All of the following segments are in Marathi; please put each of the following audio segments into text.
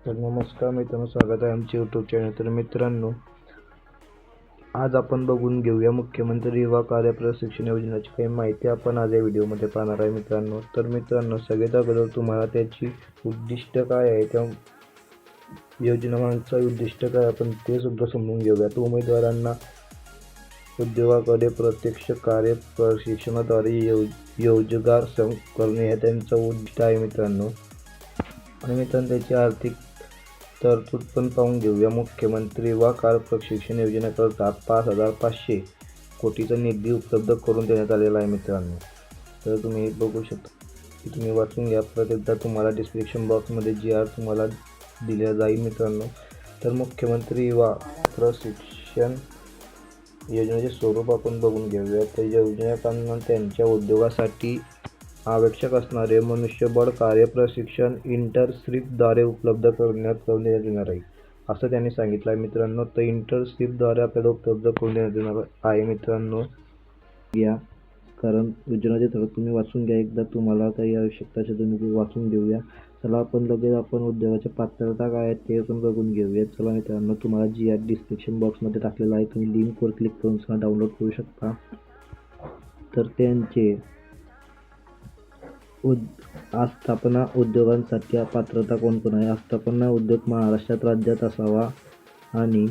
तर नमस्कार मित्रांनो, स्वागत आहे आमच्या यूट्यूब चॅनल. तर मित्रांनो, आज आपण बघून घेऊया मुख्यमंत्री युवा कार्य प्रशिक्षण योजनेची काही माहिती आपण आज या व्हिडिओमध्ये पाहणार आहे मित्रांनो. तर मित्रांनो, सगळ्यात अगोदर तुम्हाला त्याची उद्दिष्ट काय आहे, त्या योजनेमागचं उद्दिष्ट काय आपण ते सुद्धा समजून घेऊया. तर उमेदवारांना उद्योगाकडे प्रत्यक्ष कार्य प्रशिक्षणाद्वारे रोजगार करणे हे त्यांचं उद्दिष्ट आहे मित्रांनो. आणि मित्रांनो, त्याची आर्थिक तरतूद पण पाहून घेऊया. मुख्यमंत्री युवा कार्य प्रशिक्षण योजनेकरता 5,500 कोटीचा निधी उपलब्ध करून देण्यात आलेला आहे मित्रांनो. तर तुम्ही बघू शकता की तुम्ही वाचून घ्या. परत एकदा तुम्हाला डिस्क्रिप्शन बॉक्समध्ये GR तुम्हाला दिल्या जाईल मित्रांनो. तर मुख्यमंत्री युवा प्रशिक्षण योजनेचे स्वरूप आपण बघून घेऊया. तर योजनेकांना त्यांच्या उद्योगासाठी आवश्यक असणारे मनुष्यबळ कार्य प्रशिक्षण इंटर्नशिपद्वारे उपलब्ध करण्यात येणार आहे, असं त्यांनी सांगितलं आहे मित्रांनो. तर इंटर्नशिपद्वारे आपल्याला उपलब्ध करून देण्यात येणार आहे मित्रांनो. या कारण योजनेचे थोडं तुम्ही वाचून घ्या. एकदा तुम्हाला काही आवश्यकता असेल तुम्ही वाचून घेऊया. चला आपण उद्योगाच्या पात्रता काय आहेत ते पण बघून घेऊया. चला मित्रांनो, तुम्हाला GR डिस्क्रिप्शन बॉक्समध्ये टाकलेला आहे, तुम्ही लिंकवर क्लिक करून सुद्धा डाउनलोड करू शकता. तर त्यांचे आस्थापना उद्योगांसाठी पात्रता कोण आहे. आस्थापना उद्योग महाराष्ट्र राज्यात असावा आणि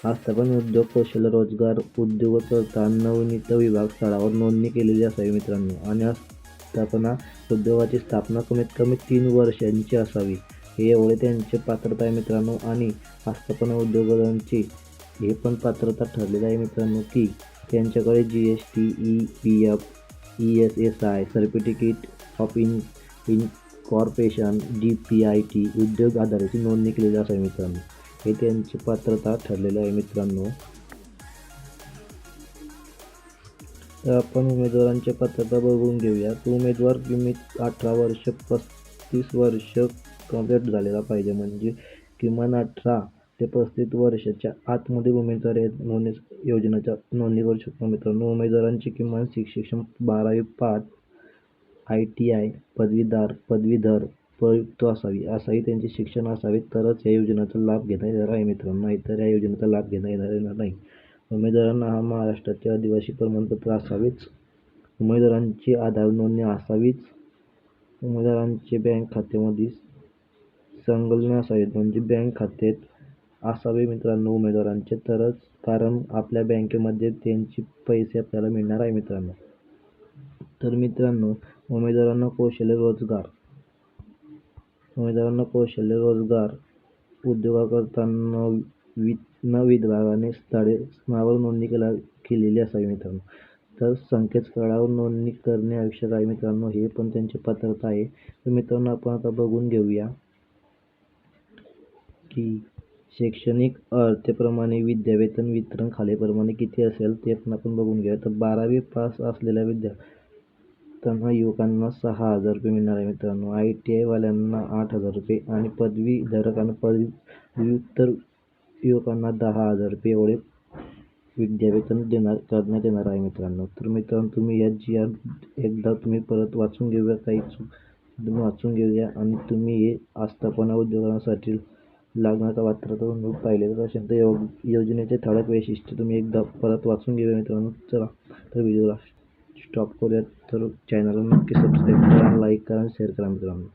आस्थापना उद्योग कौशल्य रोजगार उद्योगकर्ता नवनीत विभाग स्थळावर नोंदणी केलेली असावी मित्रांनो. आणि आस्थापना उद्योगाची स्थापना कमीत कमी 3 वर्षांची असावी, हे एवढे त्यांचे पात्रता आहे मित्रांनो. आणि आस्थापना उद्योगांची हे पण पात्रता ठरलेली आहे मित्रांनो की त्यांच्याकडे GST, EPF, ESSI certificate of incorporation DPIT उद्योग आधाराची नोंदणी केलेली असावी मित्रांनो. हे त्यांची पात्रता ठरलेली आहे मित्रांनो. तर आपण उमेदवारांची पात्रता बघून घेऊया. तो उमेदवार किमान 18 वर्ष 35 वर्ष कंप्लीट झालेला पाहिजे, म्हणजे किमान 18 ते 35 वर्षाच्या आतमध्ये उमेदवार योजनेच्या नोंदणी करू शकतो मित्रांनो. उमेदवारांचे किमान शिक्षण 12वी पास, ITI पदवीधर प्रयुक्त असावी त्यांचे शिक्षण असावे, तरच या योजनेचा लाभ घेता येणार आहे मित्रांनो. नाहीतर या योजनेचा लाभ घेता येणार नाही. उमेदवारांना हा महाराष्ट्राचे आदिवासी प्रमाणपत्र असावेच. उमेदवारांची आधार नोंदणी असावीच. उमेदवारांचे बँक खात्यामध्ये संलग्न असावे, म्हणजे बँक खात्यात असावे मित्रांनो उमेदवारांचे, तरच कारण आपल्या बँकेमध्ये त्यांचे पैसे आपल्याला मिळणार आहे मित्रांनो. तर मित्रांनो, उमेदवारांना कौशल्य रोजगार उद्योगाकरता विभागाने स्थळावर नोंदणी केलेली असावी मित्रांनो. तर संकेतस्थळावर नोंदणी करणे आवश्यक आहे मित्रांनो. हे पण त्यांची पात्रता आहे. तर मित्रांनो, आपण आता बघून घेऊया की शैक्षणिक अर्हतेप्रमाणे विद्यावेतन वितरण खालीलप्रमाणे किती असेल ते पण आपण बघून घेऊया. तर 12वी पास असलेल्या विद्यार्थ्यांना युवकांना 6,000 रुपये मिळणार आहे मित्रांनो. ITI वाल्यांना 8,000 रुपये आणि पदवीधर आणि पदव्युत्तर युवकांना 10,000 रुपये एवढे विद्यावेतन करण्यात येणार आहे मित्रांनो. तर मित्रांनो, तुम्ही या GR एकदा तुम्ही परत वाचून घेऊया, तुम्ही वाचून घेऊया आणि तुम्ही हे आस्थापना उद्योगांसाठी लागणारा पात्रता पाहिले असेल तर योजनेचे ठळक वैशिष्ट्य तुम्ही एकदा परत वाचून घेऊया मित्रांनो. चला तर व्हिडिओला स्टॉप करूया. तर चॅनलला नक्की सबस्क्राईब करा, लाईक करा, शेअर करा मित्रांनो.